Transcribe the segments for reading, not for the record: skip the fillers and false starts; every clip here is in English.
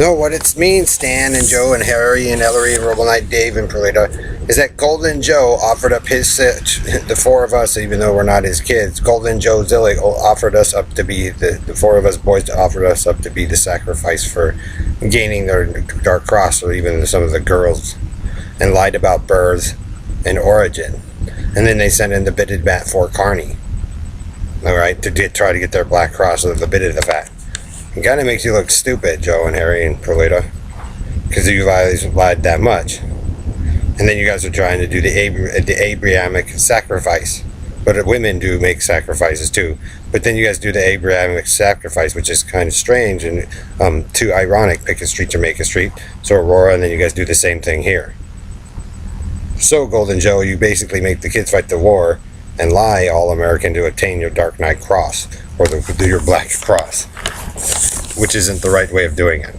No, what it means, Stan and Joe and Harry and Ellery and Robo Knight, Dave and Perlita, is that Golden Joe offered up his, the four of us, even though we're not his kids, Golden Joe Zillig offered us up to be, the four of us boys offered us up to be the sacrifice for gaining their Dark Cross, or even some of the girls, and lied about birth and origin. And then they sent in the bitted bat for Carney, alright, to try to get their Black Cross, or the bit of the fat. It kind of makes you look stupid, Joe and Harry and Perlita, because you lied that much. And then you guys are trying to do the Abrahamic sacrifice. But women do make sacrifices too. But then you guys do the Abrahamic sacrifice, which is kind of strange and too ironic. Pick a street to make a street. So Aurora, and then you guys do the same thing here. So Golden Joe, you basically make the kids fight the war and lie all American to obtain your Dark Knight Cross, or your Black Cross, which isn't the right way of doing it.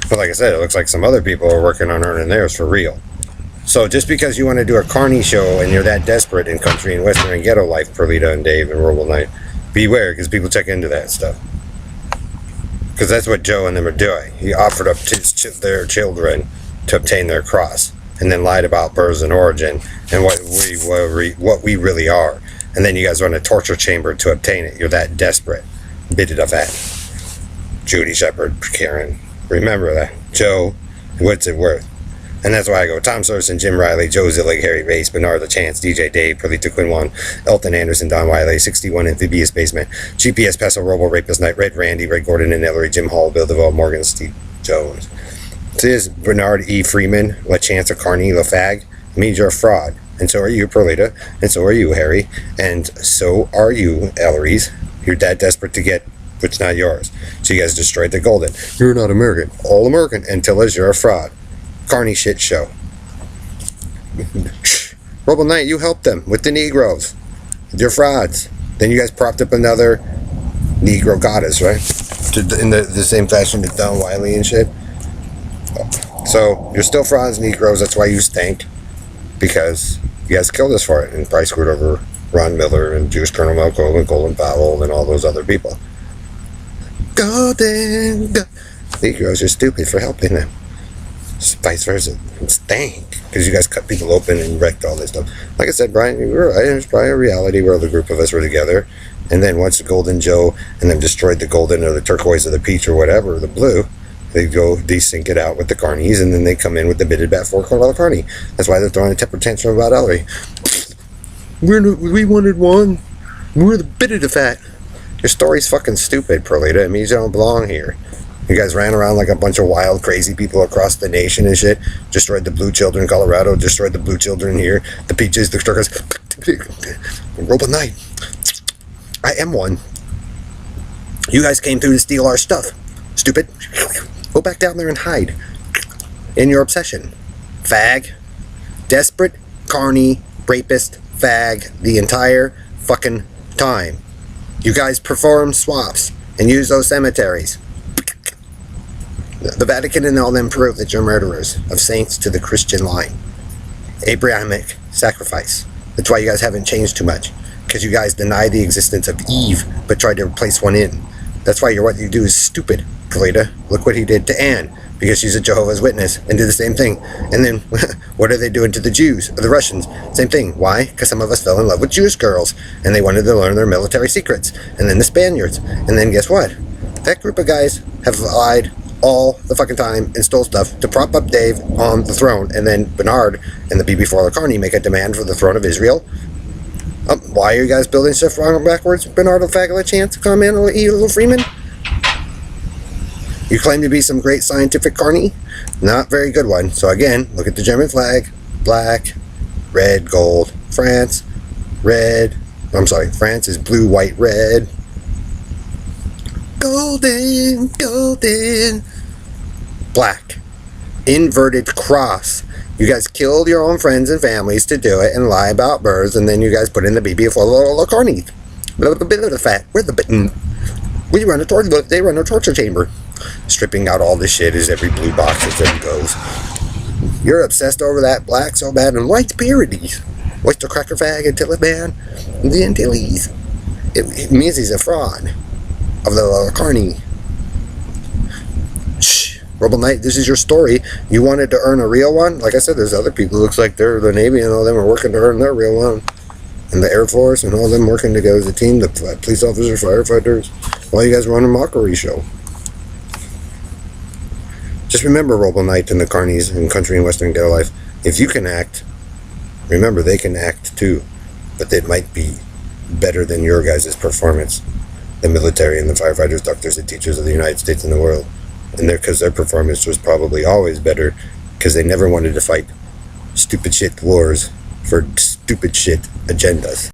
But like I said, it looks like some other people are working on earning theirs for real. So just because you want to do a Carney show and you're that desperate in country and western and ghetto life, Perlita and Dave and Robo Knight, beware, because people check into that stuff. Because that's what Joe and them are doing. He offered up their children to obtain their cross, and then lied about birth and origin and what we really are. And then you guys run a torture chamber to obtain it. You're that desperate. Bit it of that. Judy Shepard, Karen. Remember that. Joe, what's it worth? And that's why I go Tom Surson, Jim Riley, Joe Zillig, Harry Bass, Bernard LaChance, DJ Dave, Perlita Quinwan, Elton Anderson, Don Wiley, 61 Amphibious Basement, GPS Peso, Robo Rapist Night, Red Randy, Red Gordon and Ellery, Jim Hall, Bill DeVoe, Morgan, Steve Jones. This is Bernard E. Freeman, LaChance, Carney, LaFag. It means you're a fraud. And so are you, Perlita. And so are you, Harry. And so are you, Ellery's. You're that desperate to get what's not yours. So you guys destroyed the Golden. You're not American. All American until you're a fraud. Carney shit show. Robo Knight, you helped them with the Negroes. They're frauds. Then you guys propped up another Negro goddess, right? In the same fashion as Don Wiley and shit. So you're still frauds, Negroes. That's why you stink. Because you guys killed us for it and probably screwed over Ron Miller and Jewish Colonel Melko and Colin Powell and all those other people. Golden. Negroes are stupid for helping them. Vice versa. It stank. Because you guys cut people open and wrecked all this stuff. Like I said, Brian, you were right. It was probably a reality where the group of us were together. And then once the Golden Joe and them destroyed the golden or the turquoise or the peach or whatever, or the blue, they go desync it out with the Carneys, and then they come in with the bitted bat for Carl Carney. That's why they're throwing a temper tantrum about Ellery. We wanted one. We're the bitted of fat. Your story's fucking stupid, Perlita. It means you don't belong here. You guys ran around like a bunch of wild, crazy people across the nation and shit. Destroyed the blue children in Colorado. Destroyed the blue children here. The peaches, the turquoise. Robo Knight. I am one. You guys came through to steal our stuff. Stupid. Go back down there and hide. In your obsession. Fag. Desperate, Carney, rapist, fag, the entire fucking time. You guys perform swaps and use those cemeteries. The Vatican and all them prove that you're murderers of saints to the Christian line. Abrahamic sacrifice. That's why you guys haven't changed too much. Because you guys deny the existence of Eve, but tried to replace one in. That's why what you do is stupid. Perlita, look what he did to Anne, because she's a Jehovah's Witness, and did the same thing. And then, what are they doing to the Jews, or the Russians? Same thing. Why? Because some of us fell in love with Jewish girls, and they wanted to learn their military secrets. And then the Spaniards. And then guess what? That group of guys have lied all the fucking time and stole stuff to prop up Dave on the throne, and then Bernard and the BB4 Carney make a demand for the throne of Israel. Why are you guys building stuff wrong and backwards, Bernard Fagala Chance? Come in, little Freeman. You claim to be some great scientific Carney? Not very good one. So again, look at the German flag. Black, red, gold. France, red. I'm sorry, France is blue, white, red. Golden, golden. Black. Inverted cross. You guys killed your own friends and families to do it and lie about births, and then you guys put in the BB for little Carney. The fat. We're the bitten. We run a torture. They run a torture chamber. Stripping out all this shit as every blue box as it goes. You're obsessed over that black so bad, and white parodies. Oyster Cracker Fag and Taliban and the Antilles. It means he's a fraud of the Carney. Shh. Rebel Knight, this is your story. You wanted to earn a real one? Like I said, there's other people who looks like they're the Navy and all them are working to earn their real one. And the Air Force and all them working together as a team, the police officers, firefighters, while you guys run a mockery show. Just remember, Rebel Knight and the Carnies and Country and Western Ghetto Life, if you can act, remember they can act too. But it might be better than your guys' performance. The military and the firefighters, doctors, and teachers of the United States and the world. And because their performance was probably always better because they never wanted to fight stupid shit wars for stupid shit agendas.